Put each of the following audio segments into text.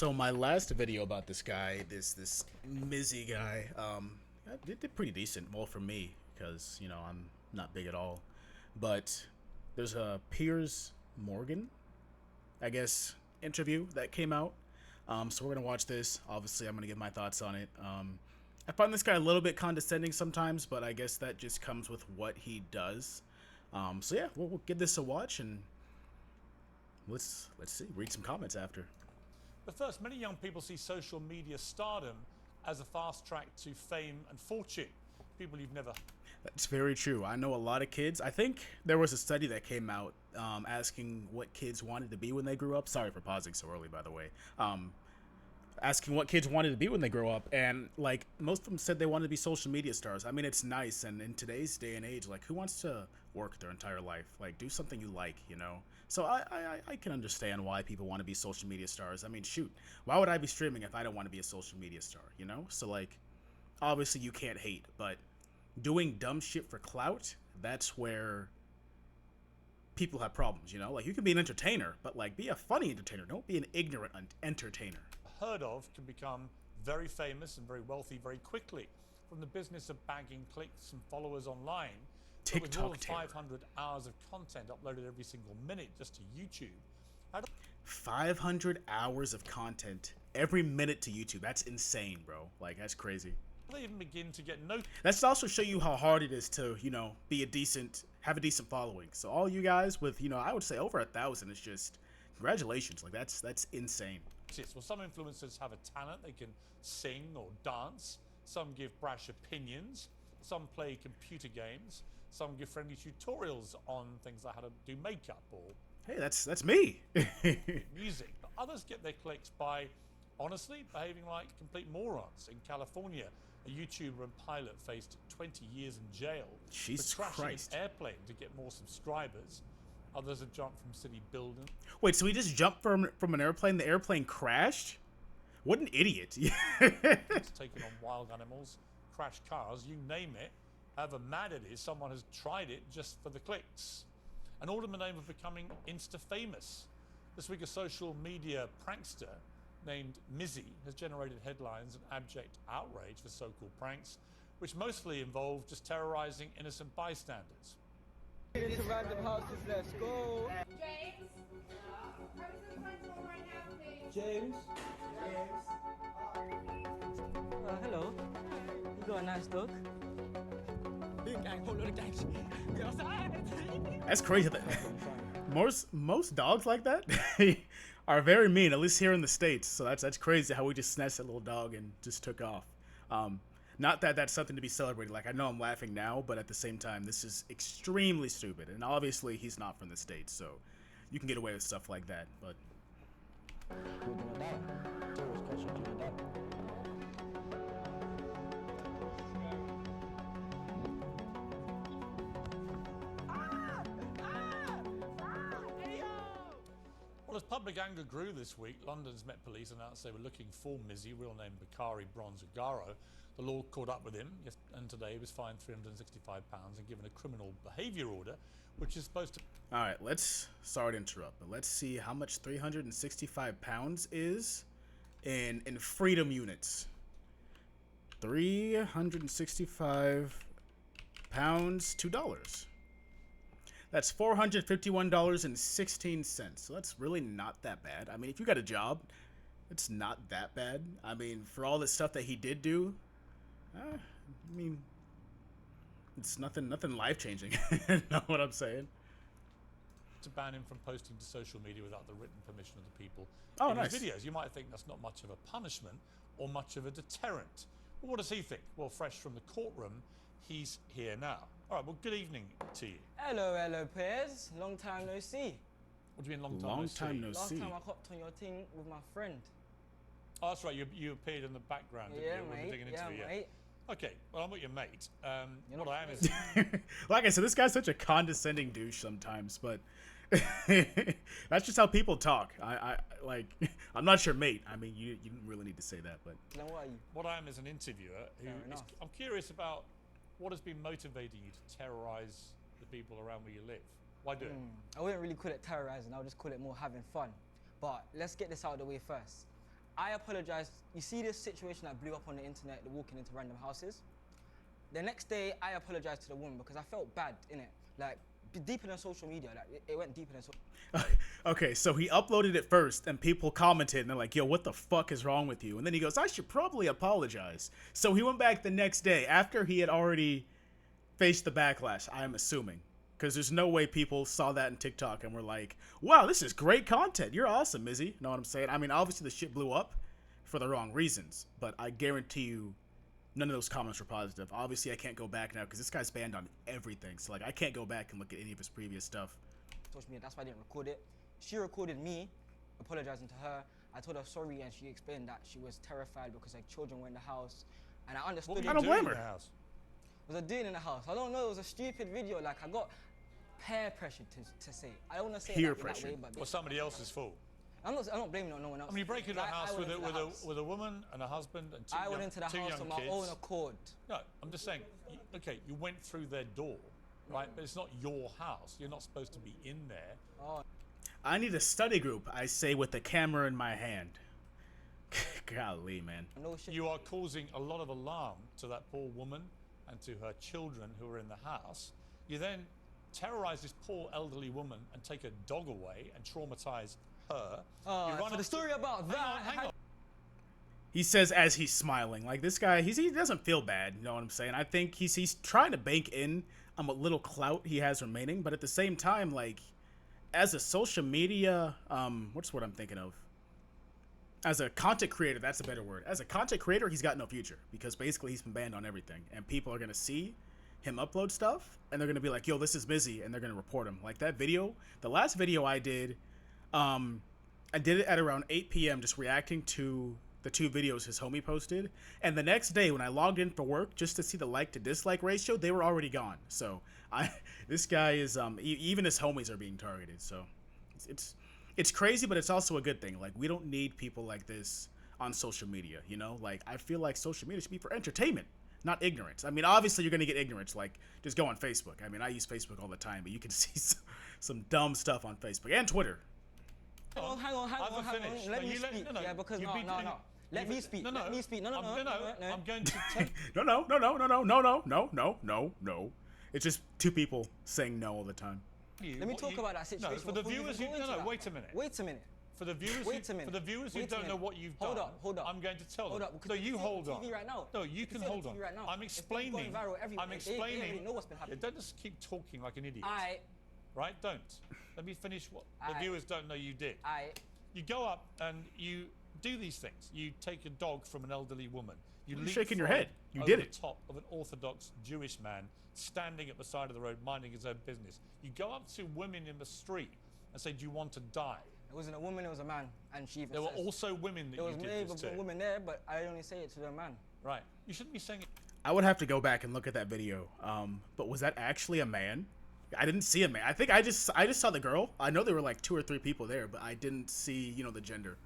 So my last video about this guy, this Mizzy guy, it did pretty decent. Well, for me, because I'm not big at all. But there's a Piers Morgan, I guess, interview that came out. So we're gonna watch this. Obviously, I'm gonna give my thoughts on it. I find this guy a little bit condescending sometimes, but I guess that just comes with what he does. So yeah, we'll give this a watch and let's see. Read some comments after. But first, many young people see social media stardom as a fast track to fame and fortune. People you've never. That's very true. I know a lot of kids. I think there was a study that came out asking what kids wanted to be when they grew up. Sorry for pausing so early, by the way. Asking what kids wanted to be when they grow up, and like most of them said they wanted to be social media stars. I mean, it's nice, and in today's day and age, like who wants to work their entire life? Like do something you like. So I can understand why people want to be social media stars. I mean, shoot, why would I be streaming if I don't want to be a social media star? So like, obviously you can't hate, but doing dumb shit for clout, that's where people have problems. Like you can be an entertainer, but like be a funny entertainer. Don't be an ignorant entertainer. Heard of can become very famous and very wealthy very quickly from the business of bagging clicks and followers online. But with more than 500 hours of content uploaded every single minute just to YouTube. 500 hours of content every minute to YouTube. That's insane, bro. Like that's crazy. They even begin to get noticed. That's also show you how hard it is to, have a decent following. So all you guys with, I would say over 1,000 is just congratulations. Like that's insane. Well, some influencers have a talent. They can sing or dance. Some give brash opinions. Some play computer games. Some give friendly tutorials on things like how to do makeup or hey, that's me. music. But others get their clicks by honestly behaving like complete morons. In California, a YouTuber and pilot faced 20 years in jail Jesus for crashing Christ. an airplane to get more subscribers. Others have jumped from city buildings. Wait, so he just jumped from an airplane? The airplane crashed? What an idiot. It's taken on wild animals, crashed cars, you name it. However mad it is, someone has tried it just for the clicks. And all in the name of becoming Insta-famous. This week, a social media prankster named Mizzy has generated headlines and abject outrage for so-called pranks, which mostly involve just terrorizing innocent bystanders. Into random houses, let's go. James? Come to the front door right now, please. James? Hello. You got a nice dog? Big gang, whole lot of gangs. Get outside. That's crazy. Most dogs like that are very mean, at least here in the States. So that's crazy how we just snatched that little dog and just took off. Not that that's something to be celebrated. Like, I know I'm laughing now, but at the same time, this is extremely stupid. And obviously, he's not from the States, so you can get away with stuff like that. But Well, as public anger grew this week, London's Met Police announced they were looking for Mizzy, real name Bakari Bronzagaro. The law caught up with him, and today he was fined £365 and given a criminal behaviour order, which is supposed to... all right, sorry to interrupt, but let's see how much 365 pounds is in freedom units. 365 pounds, $2. That's $451.16. So that's really not that bad. I mean, if you got a job, it's not that bad. I mean, for all the stuff that he did do, I mean, it's nothing life-changing. Know what I'm saying? To ban him from posting to social media without the written permission of the people Oh, in nice. his videos. You might think that's not much of a punishment or much of a deterrent. But what does he think? Well, fresh from the courtroom, he's here now. All right, well, good evening to you. Hello, Piers. Long time no see. What do you mean long time Long no time see? no Last see. time I hopped on your thing with my friend. Oh, that's right, you appeared in the background, didn't Yeah, you? When we were mate. digging into Yeah, it, yeah. mate. Okay, well, I'm not your mate. You're What not I am is... Like I said, this guy's such a condescending douche sometimes, but that's just how people talk. I'm not your mate. I mean, you didn't really need to say that, but Then what are you? What I am is an interviewer who Fair is... enough. I'm curious about what has been motivating you to terrorise the people around where you live. Why do it? I wouldn't really call it terrorizing. I would just call it more having fun. But let's get this out of the way first. I apologized. You see this situation that blew up on the internet, the walking into random houses? The next day, I apologized to the woman because I felt bad, innit? Like, deeper than social media. Like, it went deeper than social. Okay, so he uploaded it first, and people commented, and they're like, yo, what the fuck is wrong with you? And then he goes, I should probably apologize. So he went back the next day after he had already faced the backlash, I'm assuming. Because there's no way people saw that in TikTok and were like, wow, this is great content. You're awesome, Mizzy. Know what I'm saying? I mean, obviously the shit blew up for the wrong reasons, but I guarantee you none of those comments were positive. Obviously, I can't go back now because this guy's banned on everything. So, like, I can't go back and look at any of his previous stuff. Social media, that's why I didn't record it. She recorded me apologizing to her. I told her sorry, and she explained that she was terrified because her children were in the house. And I understood it. I don't blame her. Was I doing in the house? I don't know. It was a stupid video. Like, I got peer pressure to say. I don't want to say Peer it that pressure. way, but Well, somebody else's fault. I'm not blaming it on no one else. I mean, you break into a Like, house I went into the house. with a woman and a husband and two I young, went into the two house young on my kids. own accord. No, I'm just saying, okay, you went through their door, right? But it's not your house. You're not supposed to be in there. Oh. I need a study group, I say, with the camera in my hand. Golly, man. No shit. You are causing a lot of alarm to that poor woman and to her children who are in the house. You then terrorize this poor elderly woman and take a dog away and traumatize her. You run for the up story to, about that. hang on. He says as he's smiling, like this guy, he doesn't feel bad. You know what I'm saying? I think he's trying to bank in on what little clout he has remaining, but at the same time, like as a social media, what's what I'm thinking of? As a content creator, that's a better word. As a content creator, he's got no future because basically he's been banned on everything, and people are gonna see him upload stuff, and they're gonna be like, "Yo, this is Mizzy," and they're gonna report him. Like that video, the last video I did it at around 8 p.m. just reacting to the two videos his homie posted, and the next day when I logged in for work just to see the like to dislike ratio, they were already gone. So this guy is even his homies are being targeted. So it's crazy, but it's also a good thing. Like we don't need people like this on social media, you know? Like I feel like social media should be for entertainment, not ignorance. I mean, obviously you're gonna get ignorance. Like just go on Facebook. I mean, I use Facebook all the time, but you can see some dumb stuff on Facebook and Twitter. Hang on. Finished. Let No, me you speak. no, Yeah, because you'd no. be doing- Let me speak. No. Let me speak. No. I'm going to take. No. It's just two people saying no all the time. Let me talk about that situation. No, for the before you viewers, even go into that. wait a minute. Wait a minute. For the viewers, Wait a minute. For the viewers who Wait a don't know minute. what you've Hold done, up, hold up. I'm going to tell Hold them. up, because So you you can see it on hold on. TV right now. No, you You can see it on hold on. TV right now. I'm It's going explaining. viral everywhere. I'm They explaining. already know what's been happening. Yeah, don't just keep talking like an idiot. Right? Don't. Let me finish what the viewers don't know you did. You go up and you do these things. You take a dog from an elderly woman. You're shaking your head. You over did the it. top of an Orthodox Jewish man standing at the side of the road minding his own business. You go up to women in the street and say, "Do you want to die?" It wasn't a woman, it was a man. And she even There were says, also women that there you was did maybe this a to. woman there, but I only say it to the man. Right. You shouldn't be saying it. I would have to go back and look at that video. But was that actually a man? I didn't see a man. I think I just saw the girl. I know there were like 2 or 3 people there, but I didn't see, the gender.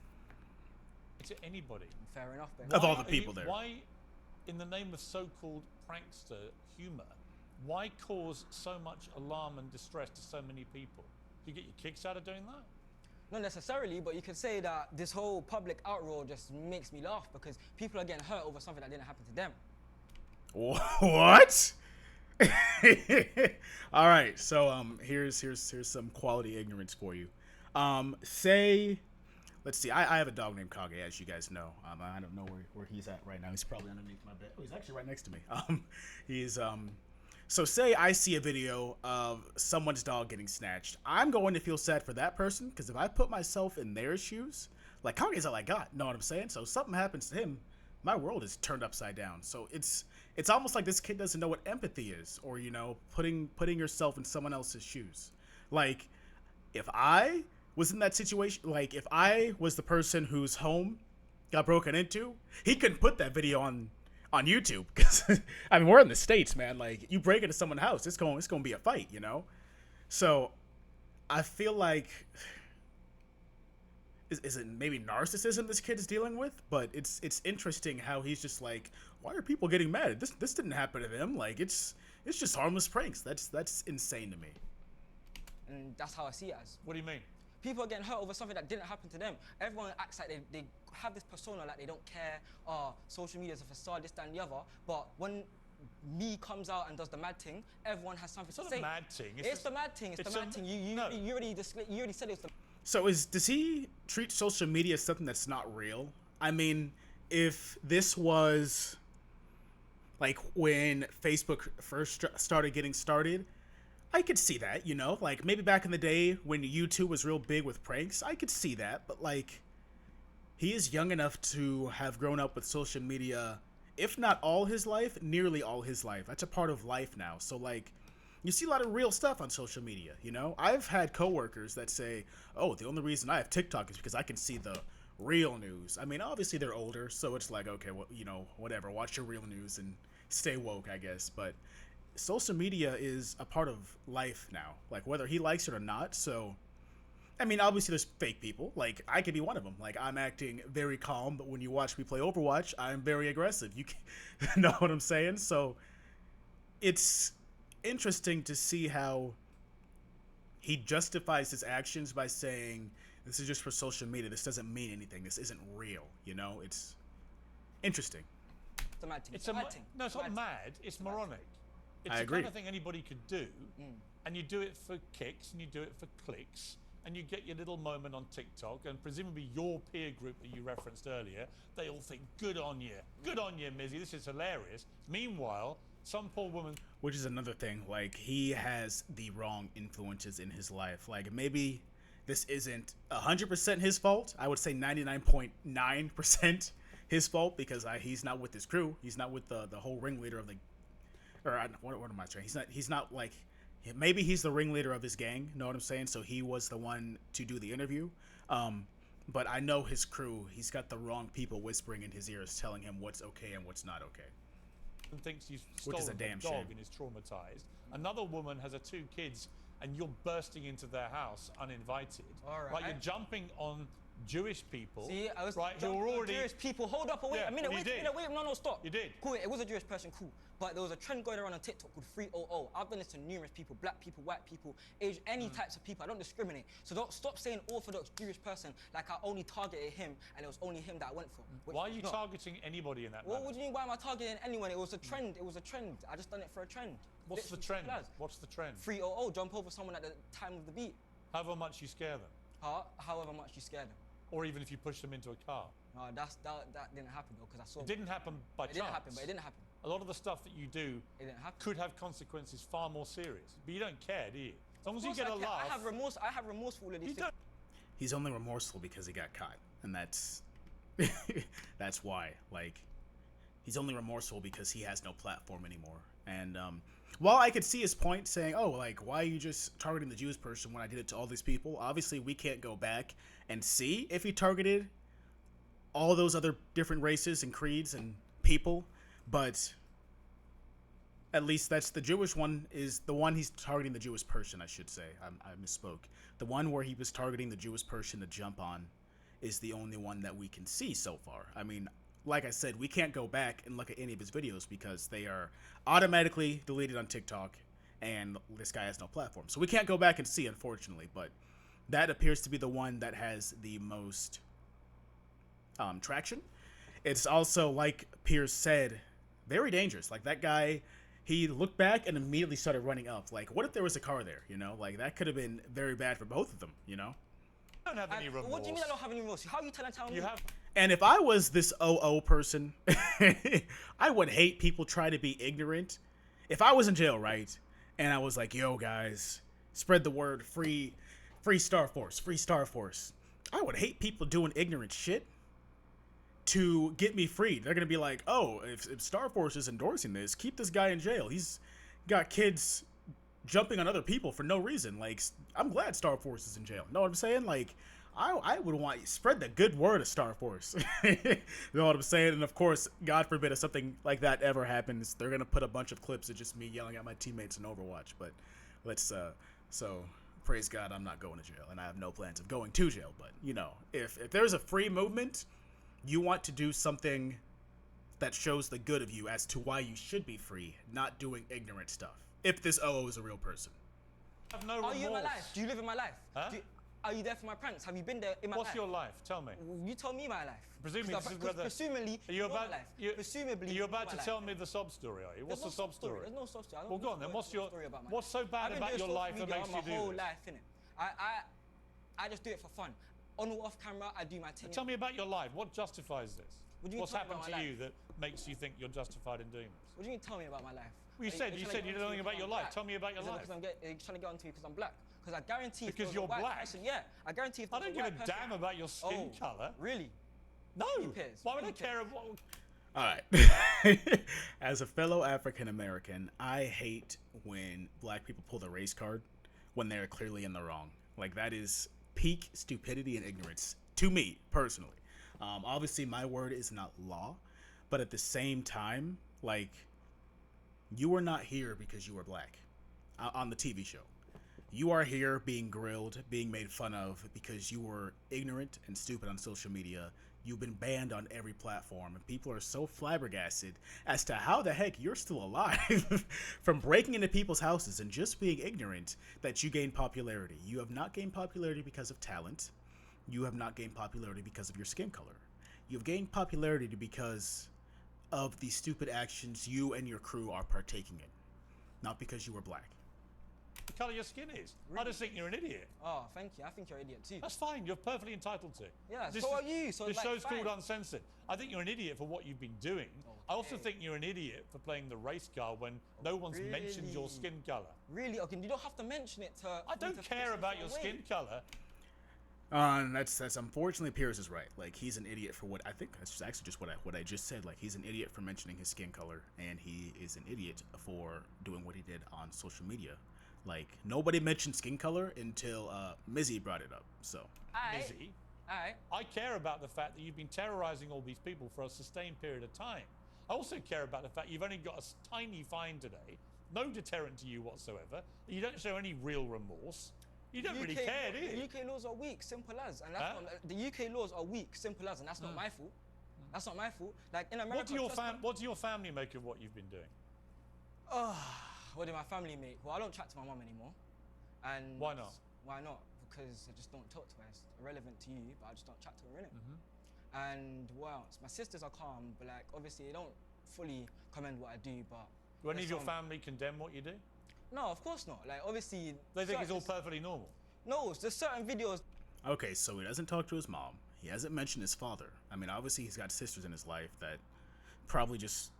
To anybody. Fair enough, Ben. Of all the Why are people there. Why, in the name of so-called prankster humor, why cause so much alarm and distress to so many people? Do you get your kicks out of doing that? Not necessarily, but you could say that this whole public outroar just makes me laugh because people are getting hurt over something that didn't happen to them. What? All right, so here's some quality ignorance for you. Say, let's see. I have a dog named Kage, as you guys know. I don't know where he's at right now. He's probably underneath my bed. Oh, he's actually right next to me. So say I see a video of someone's dog getting snatched. I'm going to feel sad for that person because if I put myself in their shoes, like Kage's all I got. Know what I'm saying? So if something happens to him, my world is turned upside down. So it's almost like this kid doesn't know what empathy is, or putting yourself in someone else's shoes. Like if I was in that situation, like if I was the person whose home got broken into, he couldn't put that video on YouTube because I mean we're in the States, man. Like you break into someone's house, it's going to be a fight, So I feel like is it maybe narcissism this kid is dealing with? But it's interesting how he's just like, why are people getting mad? This didn't happen to them. Like it's just harmless pranks. That's insane to me. And that's how I see it as. What do you mean? People are getting hurt over something that didn't happen to them. Everyone acts like they have this persona like they don't care. Social media is a facade, this, that, and the other. But when me comes out and does the mad thing, everyone has something to say. It's not the mad thing. It's the mad thing. It's the mad thing. You already said it was the. So does he treat social media as something that's not real? I mean, if this was like when Facebook first started getting started, I could see that, you know, like maybe back in the day when YouTube was real big with pranks, I could see that. But like, he is young enough to have grown up with social media, if not all his life, nearly all his life. That's a part of life now. So like, you see a lot of real stuff on social media, you know? I've had coworkers that say, oh, the only reason I have TikTok is because I can see the real news. I mean, obviously they're older, so it's like, okay, well, you know, whatever, watch your real news and stay woke, I guess. But social media is a part of life now, like whether he likes it or not. So, I mean, obviously there's fake people. Like, I could be one of them. Like, I'm acting very calm, but when you watch me play Overwatch, I'm very aggressive. You know what I'm saying? So, it's interesting to see how he justifies his actions by saying, this is just for social media. This doesn't mean anything. This isn't real, you know? It's interesting. It's a mad thing. It's a mad thing. No, it's not mad. It's moronic. It's I the agree. kind of thing anybody could do, and you do it for kicks, and you do it for clicks, and you get your little moment on TikTok, and presumably your peer group that you referenced earlier, they all think, good on you, Mizzy, this is hilarious. Meanwhile, some poor woman... Which is another thing, like, he has the wrong influences in his life. Like, maybe this isn't 100% his fault. I would say 99.9% his fault, because he's not with his crew. He's not with the whole ringleader of the... Or what am I saying? He's not like, maybe he's the ringleader of his gang. Know what I'm saying? So he was the one to do the interview. But I know his crew. He's got the wrong people whispering in his ears, telling him what's okay and what's not okay. And thinks you've Which is stolen a damn a dog shame. and is traumatized. Another woman has her 2 kids, and you're bursting into their house uninvited. All right. You're jumping on Jewish people. See, I was right, who are already Jewish people. Hold up, wait Yeah, a minute, you wait did. a minute, wait, no, stop. You did. Cool, it was a Jewish person, cool. But there was a trend going around on TikTok called 300. I've done this to numerous people, black people, white people, Asian, any types of people. I don't discriminate. So don't stop saying Orthodox Jewish person like I only targeted him and it was only him that I went for. Why are you targeting anybody in that Well, manner? what do you mean, why am I targeting anyone? It was a trend, I just done it for a trend. What's the Literally, trend? simple as. What's the trend? 300, jump over someone at the time of the beat. However much you scare them. However much you scare them. Or even if you push them into a car. No, that didn't happen though, because I saw It didn't happen by chance. It didn't happen, but it didn't happen. A lot of the stuff that you do It didn't happen. could have consequences far more serious. But you don't care, do you? As long as you Of course get a I care. laugh. I have remorseful of these You things. don't. He's only remorseful because he got caught, and that's that's why. Like, he's only remorseful because he has no platform anymore. And while I could see his point, saying, "Oh, like, why are you just targeting the Jewish person when I did it to all these people?" Obviously, we can't go back and see if he targeted all those other different races and creeds and people, but at least that's the Jewish one, is the one he's targeting the Jewish person, I should say. I misspoke. The one where he was targeting the Jewish person to jump on is the only one that we can see so far. I mean, like I said, we can't go back and look at any of his videos because they are automatically deleted on TikTok, and this guy has no platform. So we can't go back and see, unfortunately, but that appears to be the one that has the most traction. It's also, like Piers said, very dangerous. Like, that guy, he looked back and immediately started running up. Like, what if there was a car there, you know? Like, that could have been very bad for both of them, you know? I don't have any remorse. What do you mean I don't have any remorse? How are you telling me? You have. And if I was this OO person, I would hate people try to be ignorant. If I was in jail, right, and I was like, yo, guys, spread the word, free Starforce, free Starforce. I would hate people doing ignorant shit to get me freed. They're gonna be like, oh, if Starforce is endorsing this, keep this guy in jail. He's got kids jumping on other people for no reason. Like, I'm glad Starforce is in jail. Know what I'm saying? Like, I would want, spread the good word of Starforce. You know what I'm saying? And of course, God forbid if something like that ever happens, they're gonna put a bunch of clips of just me yelling at my teammates in Overwatch. But let's so praise God, I'm not going to jail, and I have no plans of going to jail. But you know, if there's a free movement, you want to do something that shows the good of you as to why you should be free, not doing ignorant stuff. If this OO is a real person. I have no Are remorse. you in my life? Do you live in my life? Huh? Are you there for my pranks? Have you been there in my life? What's your life? Tell me. You tell me my life. Presumably, this is whether. Presumably, Are you you're about? my life. You, Presumably, are you about you're to my tell life. me the sob story? Are you? What's the There's no sob story? There's no sob story. Well, go on then. What's your? Story about my What's life. so bad I've been about doing your social life that media makes you do my whole this? life, innit? I just do it for fun. On or off camera, I do my thing. Tell me about your life. What justifies this? What do you mean What's tell me happened about to my you life? that makes you think you're justified in doing this? What do you mean tell me about my life? Well, you Are said you know nothing about your life. black? Tell me about your Is it life. because are you trying to get onto me because I'm black? Because I guarantee if Because there was you're a white black? person, yeah, I guarantee if there I don't was give a white person, damn about your skin colour. Really? No. Piers, Why would I you care about? All right. As a fellow African American, I hate when black people pull the race card when they're clearly in the wrong. Like, that is peak stupidity and ignorance to me personally. Obviously, my word is not law, but at the same time, like, you were not here because you were black on the TV show. You are here being grilled, being made fun of because you were ignorant and stupid on social media. You've been banned on every platform, and people are so flabbergasted as to how the heck you're still alive from breaking into people's houses and just being ignorant that you gained popularity. You have not gained popularity because of talent. You have not gained popularity because of your skin color. You've gained popularity because of the stupid actions you and your crew are partaking in, not because you were black. The colour your skin is. I just think you're an idiot. Oh, thank you. I think you're an idiot too. That's fine. You're perfectly entitled to. Yeah, so are you. So this like, show's fine. called Uncensored. I think you're an idiot for what you've been doing. I also think you're an idiot for playing the race card when no one's mentioned your skin colour. Really? Okay, you don't have to mention it to. I don't care about your skin colour. That's unfortunately Piers is right. Like, he's an idiot for what I think that's actually just what I just said. Like, he's an idiot for mentioning his skin color, and he is an idiot for doing what he did on social media. Like, nobody mentioned skin color until Mizzy brought it up. So, Mizzy, Alright. I care about the fact that you've been terrorising all these people for a sustained period of time. I also care about the fact you've only got a tiny fine today, no deterrent to you whatsoever. You don't show any real remorse. You don't really care, do you? The UK laws are weak, simple as, and that's not, the UK laws are weak, simple as, and that's not my fault. That's not my fault. Like in America, what do your family make of what you've been doing? What did my family make? Well, I don't chat to my mum anymore. And why not? Why not? Because I just don't talk to her. It's irrelevant to you, but I just don't chat to her, innit? And what else? My sisters are calm, but like obviously they don't fully commend what I do, but. Do any of your family condemn what you do? No, of course not. Like obviously. They think it's all perfectly normal. No, there's certain videos. Okay, so he doesn't talk to his mom. He hasn't mentioned his father. I mean, obviously he's got sisters in his life that probably just.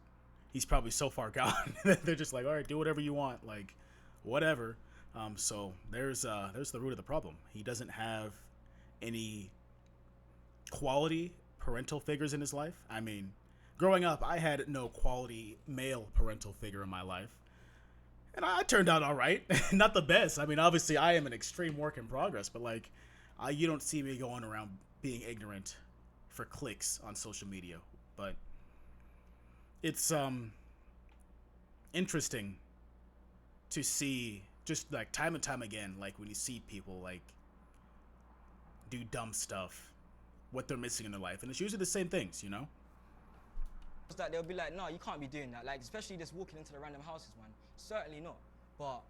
He's probably so far gone that they're just like, all right, do whatever you want, like, whatever. So there's the root of the problem. He doesn't have any quality parental figures in his life. I mean, growing up, I had no quality male parental figure in my life, and I turned out all right. Not the best. I mean, obviously, I am an extreme work in progress, but like, you don't see me going around being ignorant for clicks on social media, but. It's interesting to see just like time and time again, like when you see people like do dumb stuff, what they're missing in their life, and it's usually the same things, you know. That they'll be like, no, you can't be doing that. Like especially just walking into the random houses, man. Certainly not. But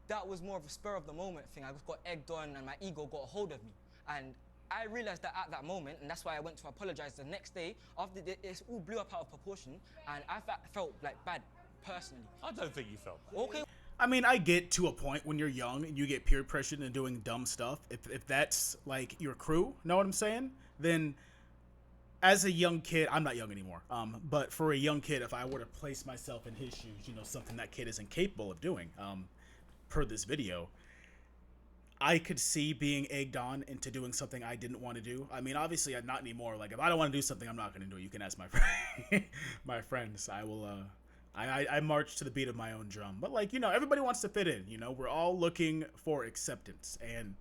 that was more of a spur of the moment thing. I just got egged on, and my ego got a hold of me, and. I realised that at that moment, and that's why I went to apologise the next day. After it all blew up out of proportion, and I felt like bad, personally. I don't think you felt bad. Okay. I mean, I get to a point when you're young and you get peer pressured and doing dumb stuff. If that's like your crew, know what I'm saying? Then, as a young kid, I'm not young anymore. But for a young kid, if I were to place myself in his shoes, you know, something that kid is incapable of doing, per this video. I could see being egged on into doing something I didn't want to do. I mean, obviously, not anymore. Like, if I don't want to do something, I'm not going to do it. You can ask my my friends. I will. I march to the beat of my own drum. But like, you know, everybody wants to fit in. You know, we're all looking for acceptance. And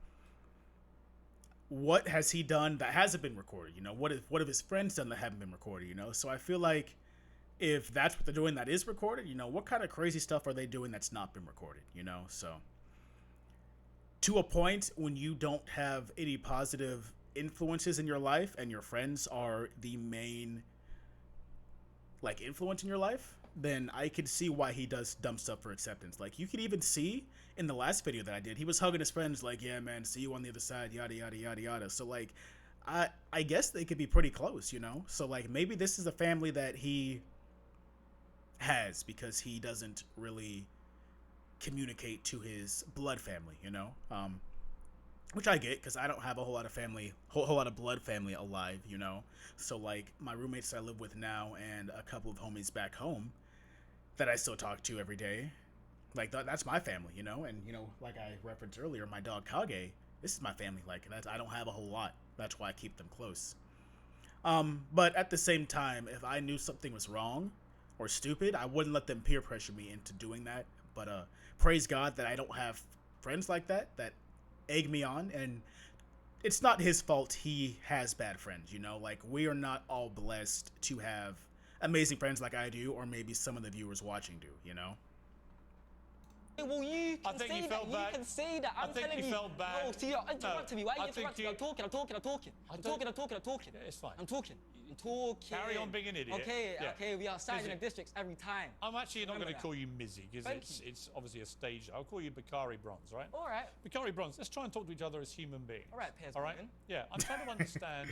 what has he done that hasn't been recorded? You know, what have his friends done that haven't been recorded? You know, so I feel like if that's what they're doing that is recorded, you know, what kind of crazy stuff are they doing that's not been recorded? You know, so. To a point when you don't have any positive influences in your life and your friends are the main like influence in your life, then I could see why he does dumb stuff for acceptance. Like, you could even see in the last video that I did, he was hugging his friends like, yeah, man, see you on the other side, yada, yada, yada, yada. So, like, I guess they could be pretty close, you know? So, like, maybe this is a family that he has because he doesn't really communicate to his blood family, you know? Which I get, because I don't have a whole lot of family, whole lot of blood family alive, you know? So, like, my roommates I live with now and a couple of homies back home that I still talk to every day, like, that's my family, you know? And, you know, like I referenced earlier, my dog Kage, this is my family. Like, I don't have a whole lot. That's why I keep them close. But at the same time, if I knew something was wrong or stupid, I wouldn't let them peer pressure me into doing that. But praise God that I don't have friends like that egg me on, and it's not his fault he has bad friends, you know? Like, we are not all blessed to have amazing friends like I do, or maybe some of the viewers watching do, you know? Well, you I can think say you that. felt bad. You can say that. I'm I think telling you felt bad. No, see, you're interrupting me. Why are I you think interrupting? you- I'm talking. I'm talking. I'm talking. I'm talking. I'm talking. I'm talking. Yeah, it's fine. I'm talking. I'm talking. Carry on being an idiot. Okay, Yeah. okay. We are siding Mizzy. the districts every time. I'm actually not Remember going to that. call you Mizzy because Thank it's obviously a stage. I'll call you Bakari Bronze, right? All right. Bakari Bronze, let's try and talk to each other as human beings. All right, Piers All right? Morgan. Yeah, I'm trying to understand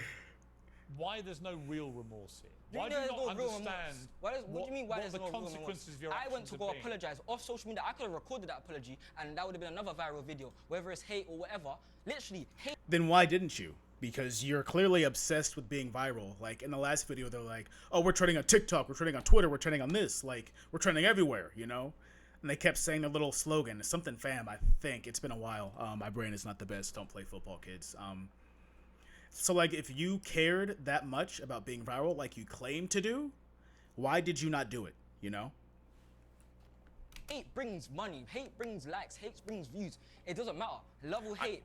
why there's no real remorse here. You Why know do you there's not no real understand remorse. What do you mean why what there's the no real remorse? consequences of your I went actions to have go been? apologize off social media. I could have recorded that apology, and that would have been another viral video, whether it's hate or whatever. Literally, hate. Then why didn't you? Because you're clearly obsessed with being viral. Like, in the last video, they're like, oh, we're trending on TikTok, we're trending on Twitter, we're trending on this. Like, we're trending everywhere, you know? And they kept saying their little slogan, something fam, I think. It's been a while. My brain is not the best. Don't play football, kids. So, like, if you cared that much about being viral like you claim to do, why did you not do it, you know? Hate brings money. Hate brings likes. Hate brings views. It doesn't matter. Love or hate.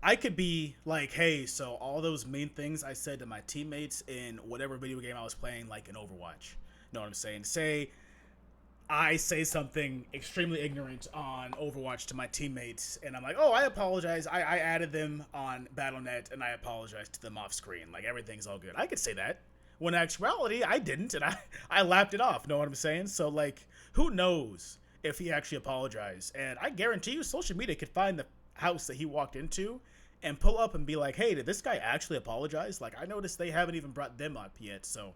I could be like, hey, so all those mean things I said to my teammates in whatever video game I was playing, like in Overwatch. Know what I'm saying? Say I say something extremely ignorant on Overwatch to my teammates, and I'm like, oh, I apologize. I added them on Battle.net, and I apologize to them off screen. Like, everything's all good. I could say that. When in actuality, I didn't, and I laughed it off. Know what I'm saying? So, like, who knows if he actually apologized? And I guarantee you, social media could find the house that he walked into and pull up and be like, hey, did this guy actually apologize? Like, I noticed they haven't even brought them up yet, so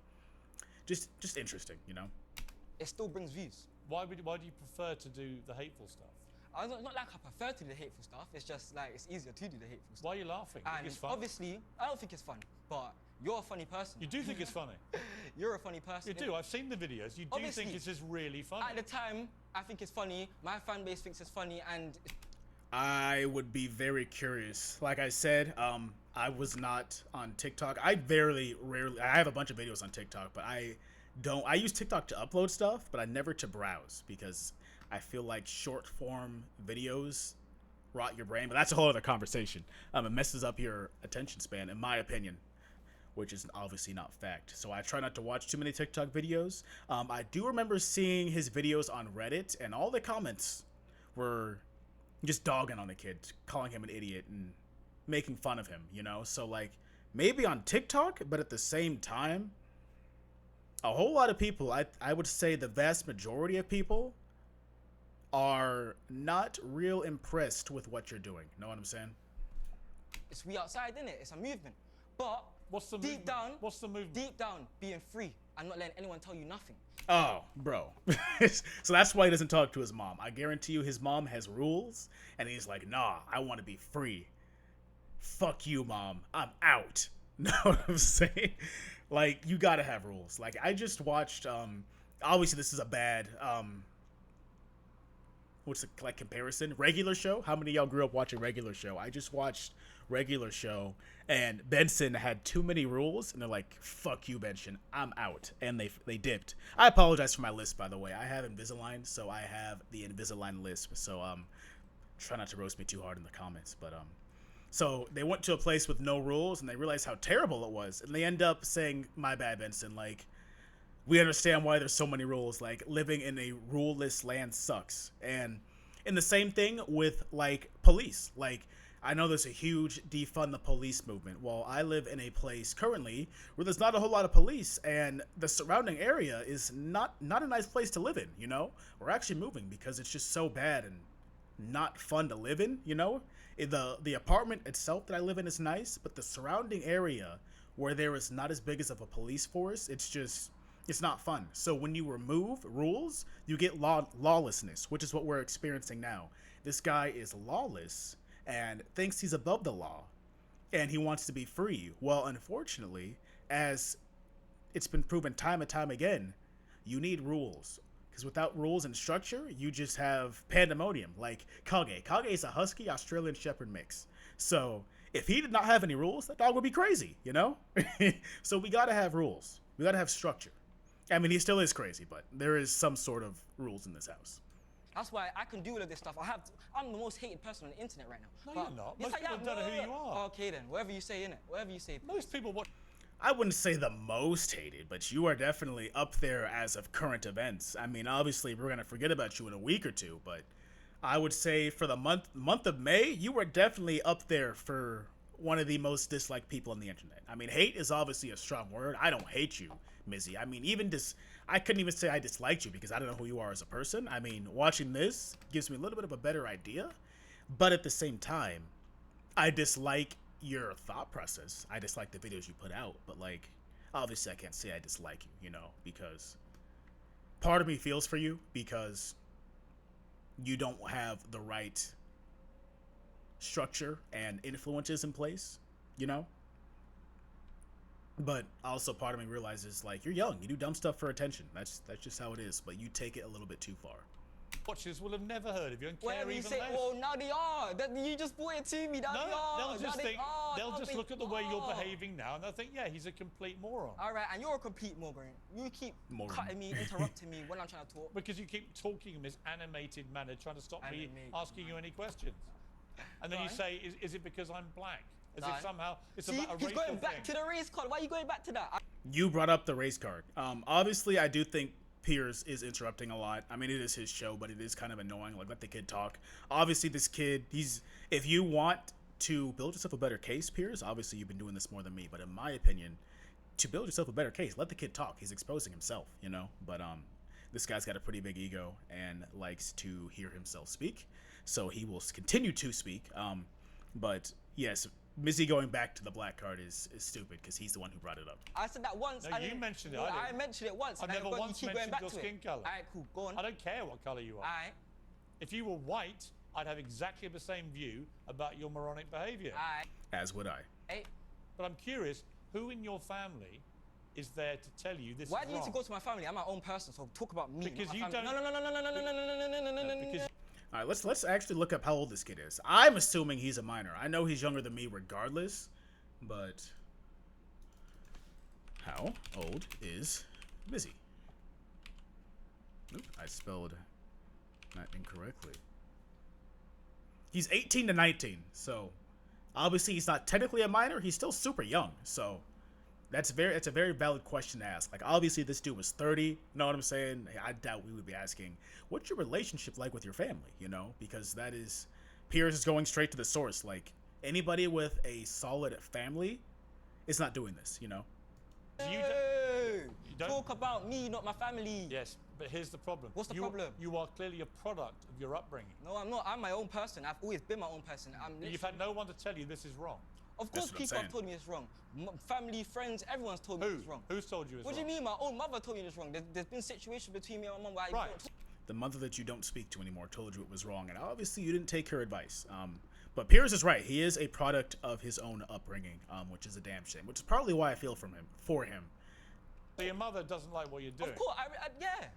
just interesting, you know? It still brings views. Why do you prefer to do the hateful stuff? It's not like I prefer to do the hateful stuff. It's just like it's easier to do the hateful stuff. Why are you laughing? You think And it's fun? obviously, I don't think it's fun, but you're a funny person. You do think it's funny. You're a funny person. You do. I've seen the videos. You do Obviously. think this is really funny. At the time, I think it's funny. My fan base thinks it's funny, and I would be very curious. Like I said, I was not on TikTok. I rarely, I have a bunch of videos on TikTok, but I use TikTok to upload stuff, but I never to browse because I feel like short form videos rot your brain, but that's a whole other conversation. It messes up your attention span, in my opinion, which is obviously not fact. So I try not to watch too many TikTok videos. I do remember seeing his videos on Reddit, and all the comments were just dogging on the kid, calling him an idiot and making fun of him, you know? So, like, maybe on TikTok, but at the same time, a whole lot of people, I would say the vast majority of people are not real impressed with what you're doing. Know what I'm saying? it's we outside, innit? It's a movement. But What's the deep movement? down, What's the movement? deep down, being free and not letting anyone tell you nothing. Oh, bro. So that's why he doesn't talk to his mom. I guarantee you his mom has rules, and he's like, nah, I want to be free. Fuck you, mom. I'm out. Know what I'm saying? Like, you gotta have rules. Like, I just watched, obviously this is a bad, what's the, like, comparison? Regular Show? How many of y'all grew up watching Regular Show? I just watched Regular Show, and Benson had too many rules, and they're like, fuck you, Benson, I'm out. And they dipped. I apologize for my lisp, by the way. I have Invisalign, so I have the Invisalign lisp. So, try not to roast me too hard in the comments, but, so they went to a place with no rules, and they realized how terrible it was, and they end up saying, my bad, Benson, like, we understand why there's so many rules, like, living in a ruleless land sucks. And in the same thing with, like, police, like, I know there's a huge defund the police movement. Well, I live in a place currently where there's not a whole lot of police, and the surrounding area is not a nice place to live in. You know, we're actually moving because it's just so bad and not fun to live in. You know, the apartment itself that I live in is nice, but the surrounding area where there is not as big as of a police force, it's not fun. So when you remove rules, you get lawlessness, which is what we're experiencing now. This guy is lawless and thinks he's above the law, and he wants to be free. Well, unfortunately, as it's been proven time and time again, you need rules. Because without rules and structure, you just have pandemonium. Like Kage. Kage is a husky Australian Shepherd mix. So if he did not have any rules, that dog would be crazy, you know? So we gotta have rules. We gotta have structure. I mean, he still is crazy, but there is some sort of rules in this house. That's why I can do all of this stuff. I'm the most hated person on the internet right now. No, you're not. Yes, Most people don't know who you are. Okay then, whatever you say, innit? Whatever you say. Most people watch. I wouldn't say the most hated, but you are definitely up there as of current events. I mean, obviously, we're gonna forget about you in a week or two, but I would say for the month of May, you were definitely up there for one of the most disliked people on the internet. I mean, hate is obviously a strong word. I don't hate you, Mizzy. I mean, I couldn't even say I disliked you because I don't know who you are as a person. I mean, watching this gives me a little bit of a better idea, but at the same time, I dislike your thought process. I dislike the videos you put out, but like, obviously I can't say I dislike you, you know, because part of me feels for you because you don't have the right structure and influences in place, you know? But also part of me realizes, like, you're young, you do dumb stuff for attention. That's just how it is, but you take it a little bit too far. Watchers will have never heard of you and care Whatever you even say, less. well, now they are. You just brought it to me. Now they No, are. they'll just Now think, are. they'll Now just they look at the way you're are. behaving now and they'll think, yeah, he's a complete moron. All right, and you're a complete Morgan. You keep cutting me, interrupting me when I'm trying to talk. Because you keep talking in this animated manner, trying to stop me Animated, asking you any questions. And then you Right. say, is it because I'm black? As Right. if somehow it's See, about a he's racial going back thing. to the race card. Why are you going back to that? You brought up the race card. Obviously, I do think Piers is interrupting a lot. I mean, it is his show, but it is kind of annoying. Like, let the kid talk. Obviously, this kid, if you want to build yourself a better case, Piers, obviously you've been doing this more than me, but in my opinion, to build yourself a better case, let the kid talk. He's exposing himself, you know? But this guy's got a pretty big ego and likes to hear himself speak, so he will continue to speak. But yes, Mizzy going back to the black card is stupid because he's the one who brought it up. I said that once. No, and you then- mentioned it, well, I I didn't. mentioned it once. I've and never then once you keep going mentioned back your to skin it. colour. All right, cool. Go on. I don't care what colour you are. All right. If you were white, I'd have exactly the same view about your moronic behaviour. All right. As would I. Hey, But I'm curious, who in your family is there to tell you this why is do you need to wrong? go to my family? I'm my own person, so talk about me. Because not my you family. don't- No, no, no, no, no, no, no, no, no, no, no, no, no, no. Because All right, let's actually look up how old this kid is. I'm assuming he's a minor. I know he's younger than me regardless, but how old is Mizzy? Oop, I spelled that incorrectly. He's 18 to 19, so obviously he's not technically a minor. He's still super young, so that's a very valid question to ask. Like, obviously this dude was 30. You know what I'm saying? I doubt we would be asking, what's your relationship like with your family? You know, because that is, Piers is going straight to the source. Like, anybody with a solid family is not doing this. You know. you Hey, don't- talk about me, not my family. yes, but here's the problem. What's the You- problem? You are clearly a product of your upbringing. No, I'm not. I'm my own person. I've always been my own person. You've had no one to tell you this is wrong. Of That's course, what I'm people have saying. told me it's wrong. Family, friends, everyone's told me Who? it's wrong. Who's told you it's What do wrong? you mean? My own mother told me it's wrong. There's been situations between me and my mum where I Right. don't- The mother that you don't speak to anymore told you it was wrong, and obviously you didn't take her advice. But Piers is right. He is a product of his own upbringing, which is a damn shame. Which is probably why I feel for him. So your mother doesn't like what you're doing. Of course, yeah.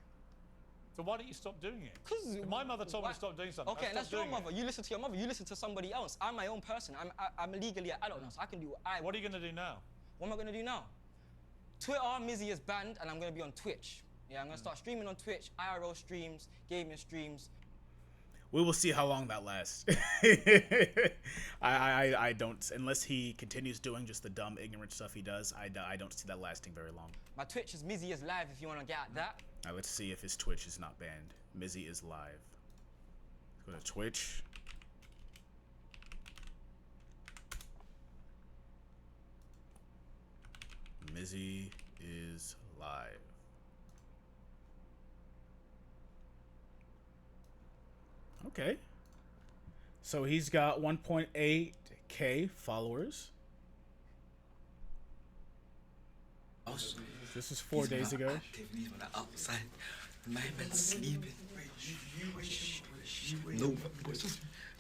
So why don't you stop doing it? 'Cause If my mother told me why- to stop doing something. Okay, I and that's stopped your doing mother. it. You listen to your mother. You listen to somebody else. I'm my own person. I'm legally an adult now, so I can do what I want. What are you going to do now? What am I gonna do now? Twitter, Mizzy is banned, and I'm gonna be on Twitch. Yeah, I'm gonna start streaming on Twitch, IRL streams, gaming streams. We will see how long that lasts. I don't, unless he continues doing just the dumb, ignorant stuff he does. I don't see that lasting very long. My Twitch is Mizzy is live if you wanna get at that. All right, let's see if his Twitch is not banned. Mizzy is live. Let's go to Twitch. Mizzy is live. Okay. So he's got 1.8K followers. This is 4 days ago. Actively on the outside. My man sleeping. No,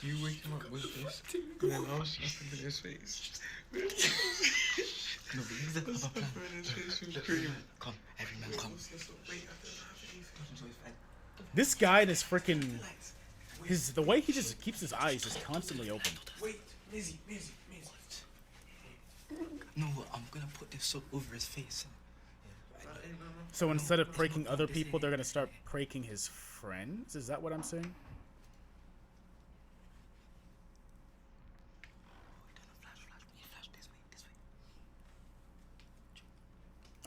you wake him up with this, and then I'll shove it in his face. No, but he's a plan. Come, every man come. This guy and his freaking the way he just keeps his eyes just constantly open. Wait, Mizzy. No, I'm gonna put this soap over his face. So instead of pranking other people, they're gonna start pranking his friends? Is that what I'm saying?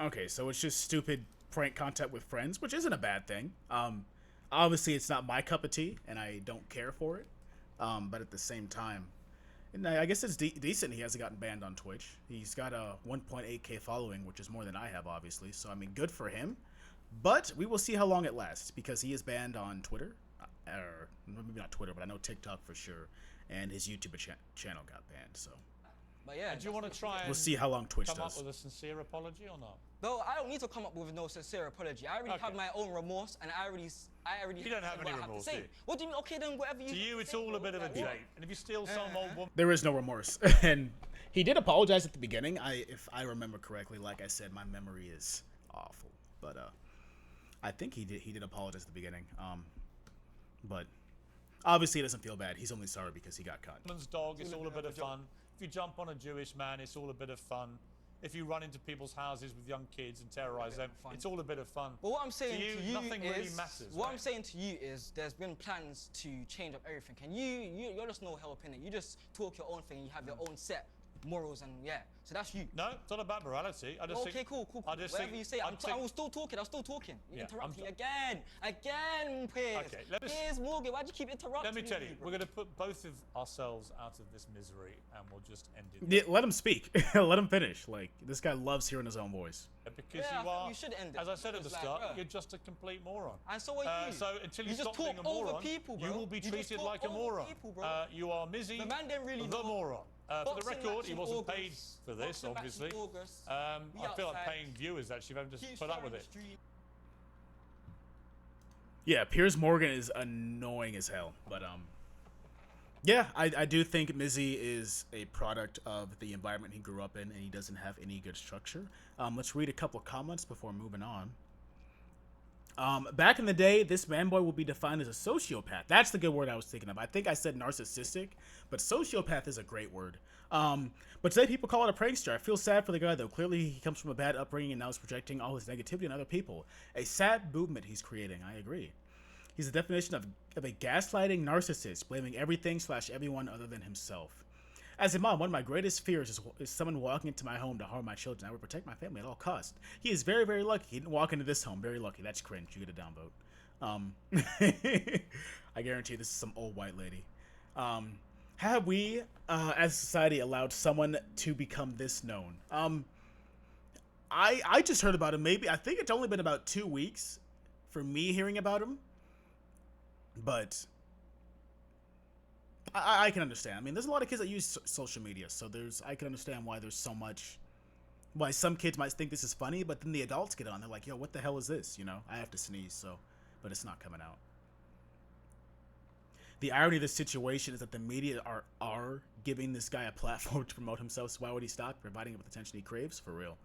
Okay, so it's just stupid prank content with friends, which isn't a bad thing. Obviously it's not my cup of tea, and I don't care for it. But at the same time, and I guess it's decent he hasn't gotten banned on Twitch. He's got a 1.8K following, which is more than I have, obviously. So, I mean, good for him. But we will see how long it lasts, because he is banned on Twitter. Or maybe not Twitter, but I know TikTok for sure. And his YouTube channel got banned, so. But yeah. Do you want to try and We'll see how long Twitch come does. up with a sincere apology or not? No, I don't need to come up with no sincere apology. I already have my own remorse, and I already. You don't have any remorse, do you? What do you mean? Okay, then whatever you. To you, it's all a bit of a joke. And if you steal some old woman, There is no remorse. And he did apologize at the beginning. If I remember correctly, like I said, my memory is awful. But I think he did apologize at the beginning. But obviously he doesn't feel bad. He's only sorry because he got caught. woman's dog, it's all a bit of fun. If you jump on a Jewish man, it's all a bit of fun. If you run into people's houses with young kids and terrorize them, it's all a bit of fun. But what I'm saying to you nothing is, really matters. what right? I'm saying to you is, there's been plans to change up everything, and you're just no help in it. You just talk your own thing. You have your own set morals, and yeah. So that's you. No, it's not about morality. I just Okay, think, cool. I just Whatever think, you say, I was still talking. You Yeah, interrupt I'm me again, Piers. Okay, let us- Piers Morgan, why'd you keep interrupting let me tell you, bro? we're going to put both of ourselves out of this misery, and we'll just end it. Yeah, let him speak. Let him finish. Like, this guy loves hearing his own voice. Because Yeah, I you think are, you should end it, as I said at the because, like, start, bruh. you're just a complete moron. And so are you. So until you, You just stop being a talk over moron, people, bro. you will be You just treated talk like a over moron. people, bro. You are Mizzy, The man didn't really the know. moron. For the Boxing record, match he in wasn't paid August. for this, Boxing match in obviously. August. I We feel like outside. paying viewers, actually, if I just Keep put up with sharing it. the stream. Yeah, Piers Morgan is annoying as hell. But yeah, I do think Mizzy is a product of the environment he grew up in, and he doesn't have any good structure. Let's read a couple comments before moving on. Back in the day, this man boy would be defined as a sociopath. That's the good word I was thinking of. I think I said narcissistic, but sociopath is a great word. But today people call it a prankster. I feel sad for the guy, though. Clearly he comes from a bad upbringing and now is projecting all his negativity on other people. A sad movement he's creating. I agree. He's the definition of a gaslighting narcissist, blaming everything / everyone other than himself. As a mom, one of my greatest fears is someone walking into my home to harm my children. I would protect my family at all costs. He is very, very lucky. He didn't walk into this home. Very lucky. That's cringe. You get a downvote. I guarantee you this is some old white lady. Have we, as a society, allowed someone to become this known? I just heard about him. I think it's only been about 2 weeks for me hearing about him. But I can understand. I mean, there's a lot of kids that use social media, so I can understand why there's so much. Why some kids might think this is funny, but then the adults get on. They're like, "Yo, what the hell is this?" You know, I have to sneeze, but it's not coming out. The irony of this situation is that the media are giving this guy a platform to promote himself. So why would he stop providing him with attention he craves? For real.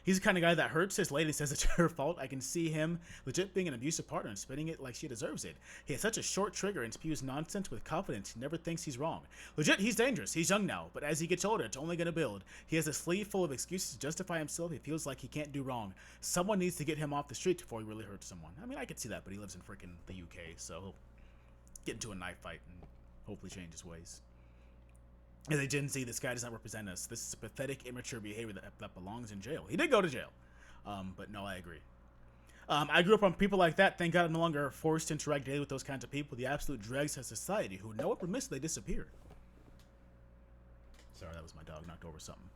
He's the kind of guy that hurts his lady, says it's her fault. I can see him legit being an abusive partner and spinning it like she deserves it. He has such a short trigger and spews nonsense with confidence. He never thinks he's wrong. Legit, he's dangerous. He's young now, but as he gets older, it's only going to build. He has a sleeve full of excuses to justify himself. He feels like he can't do wrong. Someone needs to get him off the street before he really hurts someone. I mean, I could see that, but he lives in freaking the UK, so he'll get into a knife fight and hopefully change his ways. As a Gen Z, this guy does not represent us. This is pathetic, immature behavior that belongs in jail. He did go to jail. But no, I agree. I grew up on people like that. Thank God I'm no longer forced to interact daily with those kinds of people. The absolute dregs of society who know it permits they disappear. Sorry, that was my dog knocked over something.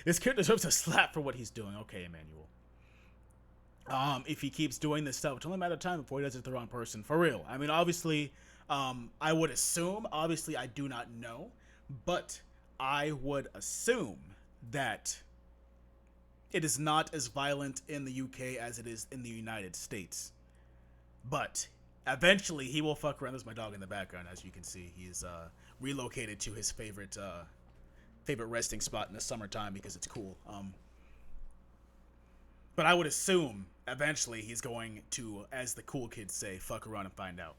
This kid deserves a slap for what he's doing. Okay, Emmanuel. If he keeps doing this stuff, it's only a matter of time before he does it to the wrong person. For real. I mean, obviously, I would assume, obviously I do not know, but I would assume that it is not as violent in the UK as it is in the United States. But eventually he will fuck around. There's my dog in the background, as you can see. He's relocated to his favorite resting spot in the summertime because it's cool. But I would assume eventually he's going to, as the cool kids say, fuck around and find out.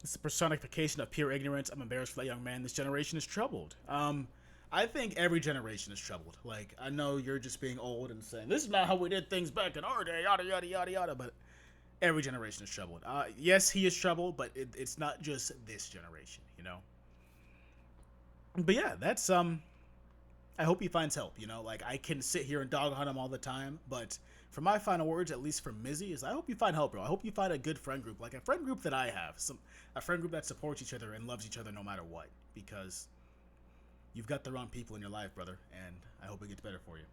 It's the personification of pure ignorance. I'm embarrassed for that young man. This generation is troubled. I think every generation is troubled. Like, I know you're just being old and saying, this is not how we did things back in our day, yada, yada, yada, yada, but every generation is troubled. Yes, he is troubled, but it's not just this generation, you know? But yeah, that's, I hope he finds help, you know? Like, I can sit here and dog hunt him all the time, but for my final words, at least from Mizzy, is I hope you find help, bro. I hope you find a good friend group, like a friend group that I have. A friend group that supports each other and loves each other no matter what, because you've got the wrong people in your life, brother, and I hope it gets better for you.